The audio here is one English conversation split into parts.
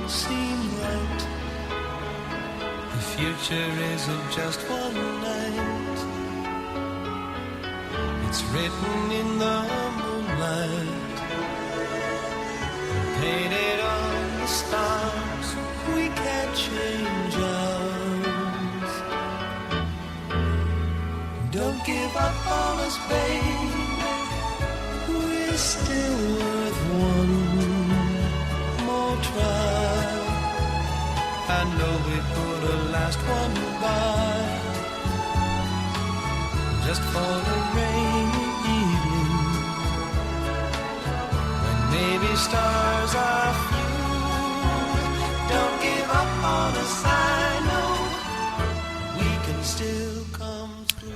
seem right. The future isn't just one night. It's written in the moonlight, painted on the stars. We can't change ours. Don't give up on us, babe. We're still worth one more try. I know we put a last one by, just for a rainy evening, when maybe stars are few. Don't give up on us, I know we can still come through.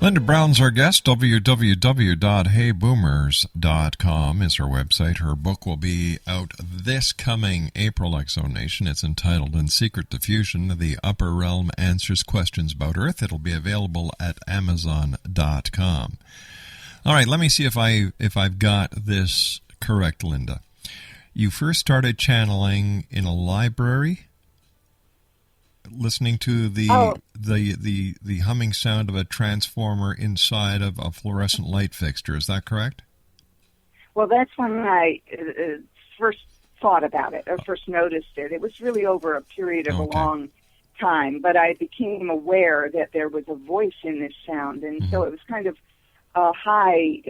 Linda Brown's our guest. www.heyboomers.com is her website. Her book will be out this coming April, Exonation. It's entitled In Secret Diffusion, The Upper Realm Answers Questions About Earth. It'll be available at Amazon.com. All right, let me see if I've got this correct, Linda. You first started channeling in a library, listening to the humming sound of a transformer inside of a fluorescent light fixture. Is that correct? Well, that's when I first thought about it, or first noticed it. It was really over a period of a long time, but I became aware that there was a voice in this sound, and so it was kind of a high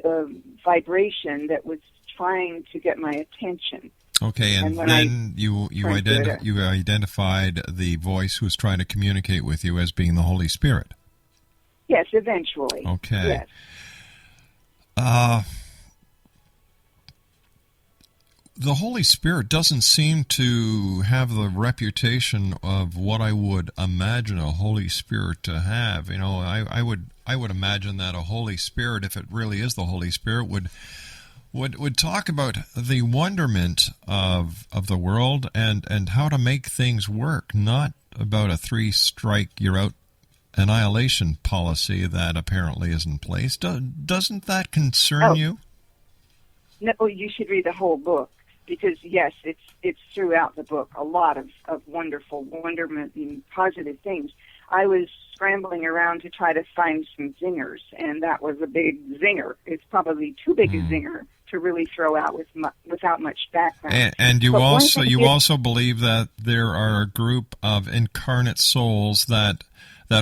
vibration that was trying to get my attention. Okay, and then you identified the voice who was trying to communicate with you as being the Holy Spirit. Yes, eventually. Okay. Yes. The Holy Spirit doesn't seem to have the reputation of what I would imagine a Holy Spirit to have. You know, I would imagine that a Holy Spirit, if it really is the Holy Spirit, would talk about the wonderment of the world and how to make things work, not about a three-strike, you're out annihilation policy that apparently is in place. Doesn't that concern you? No, you should read the whole book, because, yes, it's throughout the book, a lot of wonderful wonderment and positive things. I was scrambling around to try to find some zingers, and that was a big zinger. It's probably too big a zinger to really throw out without much background. And you also believe that there are a group of incarnate souls that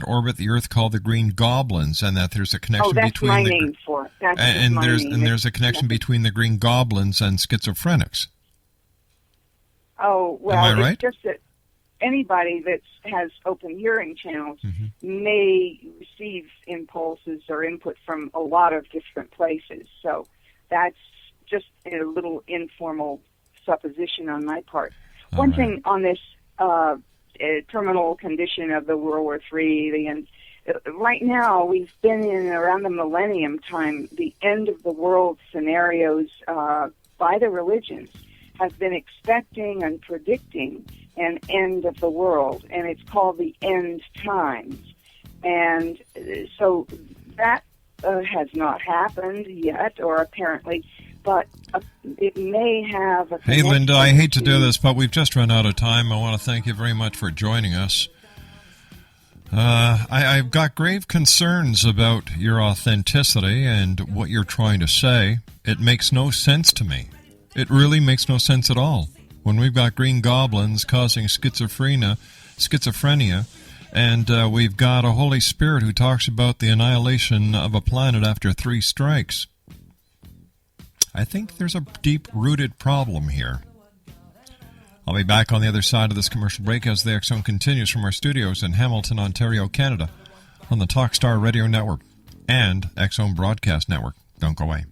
orbit the Earth called the Green Goblins, and that there's a connection between there's a connection between the Green Goblins and schizophrenics. Oh, well, am I right? It's just that anybody that has open hearing channels may receive impulses or input from a lot of different places. So that's just a little informal supposition on my part. One thing on this terminal condition of the World War III, right now we've been in around the millennium time, the end of the world scenarios by the religions have been expecting and predicting an end of the world, and it's called the end times. And so that has not happened yet, or apparently, but it may have a Hey, Linda, I hate to do this, but we've just run out of time. I want to thank you very much for joining us. I've got grave concerns about your authenticity and what you're trying to say. It makes no sense to me. It really makes no sense at all. When we've got green goblins causing schizophrenia, and we've got a Holy Spirit who talks about the annihilation of a planet after 3 strikes. I think there's a deep-rooted problem here. I'll be back on the other side of this commercial break as the X Zone continues from our studios in Hamilton, Ontario, Canada, on the Talkstar Radio Network and X Zone Broadcast Network. Don't go away.